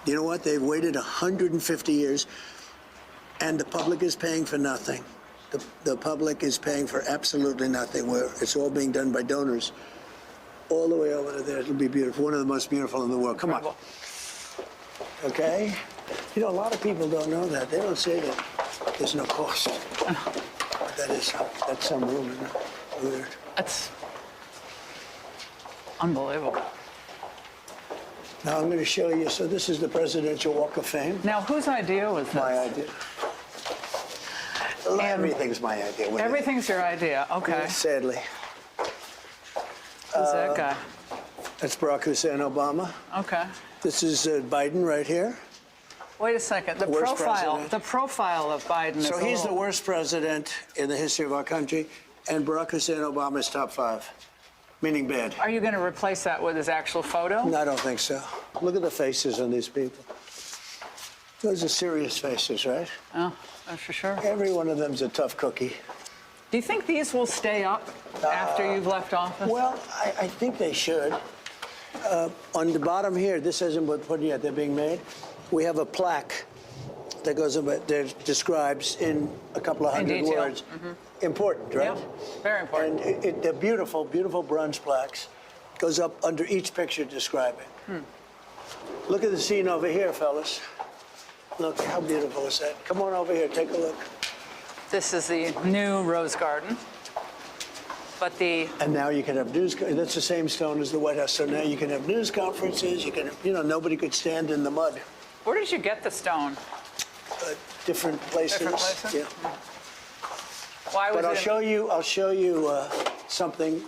You know what? They've waited 150 years, and the public is paying for nothing. The public is paying for absolutely nothing. Where it's all being done by donors. All the way over to there, it'll be beautiful. One of the most beautiful in the world. Come on. Okay? You know, a lot of people don't know that. They don't say that there's no cost. That's some room, isn't it? Weird. That's unbelievable. Now I'm going to show you. So this is the Presidential Walk of Fame. Now, whose idea was this? My idea. Everything's my idea. Everything's your idea. Okay. Sadly. Who's that guy? That's Barack Hussein Obama. Okay. This is Biden right here. Wait a second. The profile of Biden is so he's the worst president in the history of our country, and Barack Hussein Obama is top 5, meaning bad. Are you going to replace that with his actual photo? No, I don't think so. Look at the faces on these people. Those are serious faces, right? Oh, that's for sure. Every one of them's a tough cookie. Do you think these will stay up after you've left office? Well, I think they should. On the bottom here, this hasn't been put yet, they're being made. We have a plaque that goes about, that describes in a couple of hundred words. Mm-hmm. Important, right? Yep. Very important. And they're beautiful, beautiful bronze plaques. Goes up under each picture describing. Look at the scene over here, fellas. Look, how beautiful is that? Come on over here, take a look. This is the new Rose Garden. But and now you can have news. That's the same stone as the White House. So now you can have news conferences. You can, nobody could stand in the mud. Where did you get the stone? Different places. Different places? Yeah. Why was but I'll show you something.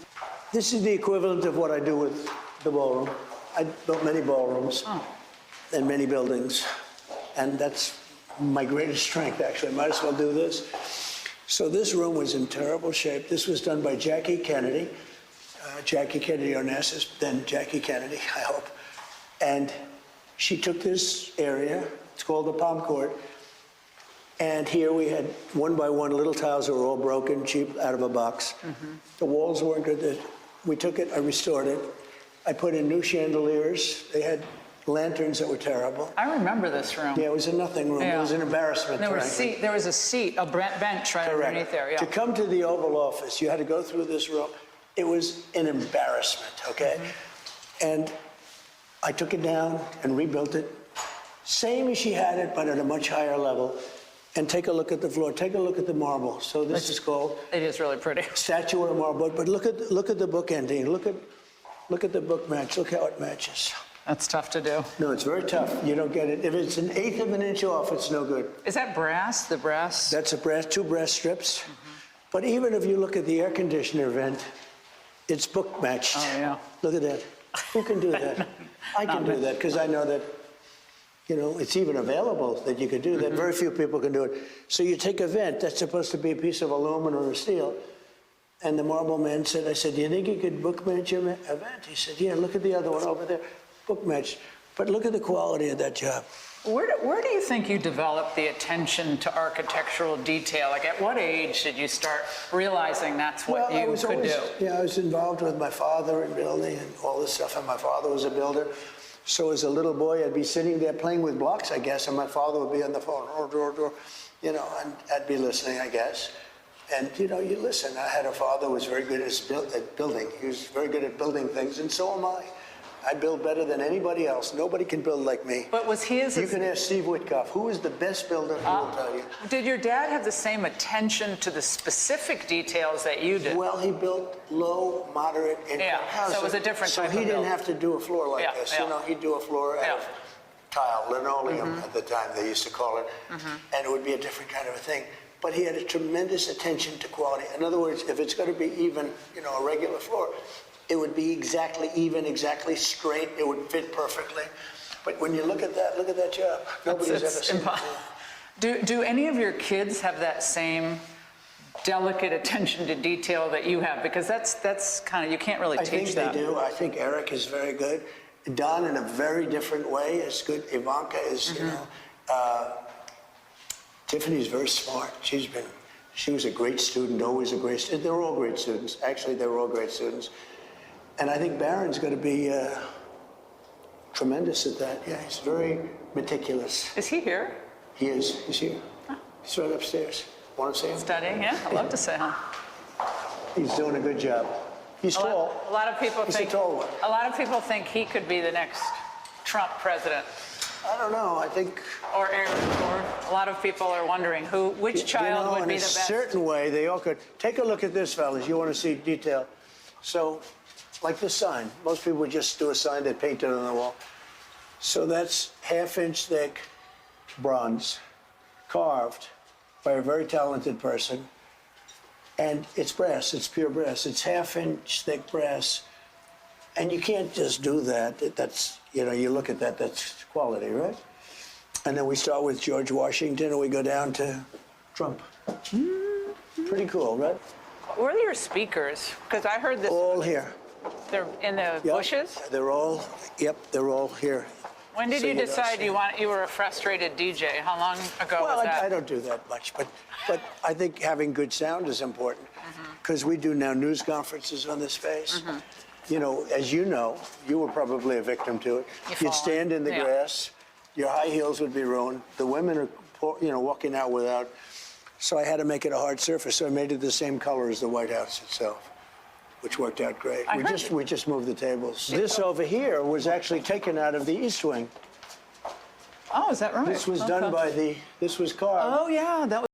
This is the equivalent of what I do with the ballroom. I built many ballrooms and many buildings, and that's my greatest strength. Actually, I might as well do this. So this room was in terrible shape. This was done by Jackie Kennedy. Jackie Kennedy Onassis, then Jackie Kennedy, I hope. And she took this area, it's called the Palm Court, and here we had one by one little tiles that were all broken, cheap, out of a box. The walls weren't good. We took it, I restored it. I put in new chandeliers. They had lanterns that were terrible. I remember this room. Yeah, it was a nothing room. Yeah. It was an embarrassment. There was a seat, a bench right underneath there. Yeah. To come to the Oval Office, you had to go through this room. It was an embarrassment, okay? And I took it down and rebuilt it. Same as she had it, but at a much higher level. And take a look at the floor. Take a look at the marble. So this is called... It is really pretty. Statuary marble. But look at the book ending. Look at the book match. Look how it matches. That's tough to do. No, it's very tough. You don't get it. If it's an eighth of an inch off, it's no good. Is that brass? The brass? That's a brass, 2 brass strips. But even if you look at the air conditioner vent, it's book matched. Oh, yeah. Look at that. Who can do that? I can do that because I know that, it's even available that you can do that. Very few people can do it. So you take a vent that's supposed to be a piece of aluminum or steel. And the marble man said, I said, do you think you could book match a vent? He said, yeah, look at the other one over there. Book match. But look at the quality of that job. Where do you think you developed the attention to architectural detail? Like, at what age did you start realizing that's what you could do? Yeah, I was involved with my father in building and all this stuff, and my father was a builder. So as a little boy, I'd be sitting there playing with blocks, I guess, and my father would be on the phone, and I'd be listening, I guess. And, you listen. I had a father who was very good at building. He was very good at building things, and so am I. I build better than anybody else. Nobody can build like me. But was his... You can ask Steve Witkoff. Who is the best builder? He will tell you. Did your dad have the same attention to the specific details that you did? Well, he built low, moderate income houses. So it was a different type of So he didn't build. have to do a floor like this. He'd do a floor out of tile, linoleum at the time they used to call it. And it would be a different kind of a thing. But he had a tremendous attention to quality. In other words, if it's going to be even, a regular floor, it would be exactly even, exactly straight. It would fit perfectly. But when you look at that job. Nobody's ever seen it. Do any of your kids have that same delicate attention to detail that you have? Because that's kind of, you can't really teach that. I think they do. I think Eric is very good. Don, in a very different way, is good. Ivanka is, Tiffany's very smart. She was a great student, always a great student. They were all great students. Actually, they were all great students. And I think Barron's going to be tremendous at that. Yeah, he's very meticulous. Is he here? He is. He's here. He's right upstairs. Want to see him? Studying, yeah, I'd love to see him. He's doing a good job. He's tall. A lot of people He's think a tall one. a lot of people think he could be the next Trump president. I don't know. I think, Or a lot of people are wondering which child would be the best. in a certain way, they all could. Take a look at this, fellas. You want to see detail. So, like this sign. Most people would just do a sign, they paint it on the wall. So that's half-inch thick bronze, carved by a very talented person. And it's brass. It's pure brass. It's half-inch thick brass. And you can't just do that. That's, you look at that, that's quality, right? And then we start with George Washington and we go down to Trump. Pretty cool, right? Where are your speakers? Because I heard this. All here. They're in the bushes? They're all here. When did you decide you were a frustrated DJ? How long ago was that? I don't do that much, but I think having good sound is important because we do now news conferences on this space. As you know, you were probably a victim to it. You'd stand in the grass, your high heels would be ruined. The women are, walking out without. So I had to make it a hard surface. So I made it the same color as the White House itself, which worked out great. We just moved the tables. This over here was actually taken out of the East Wing. Oh, is that right? This was done by this was carved. Oh, yeah, that was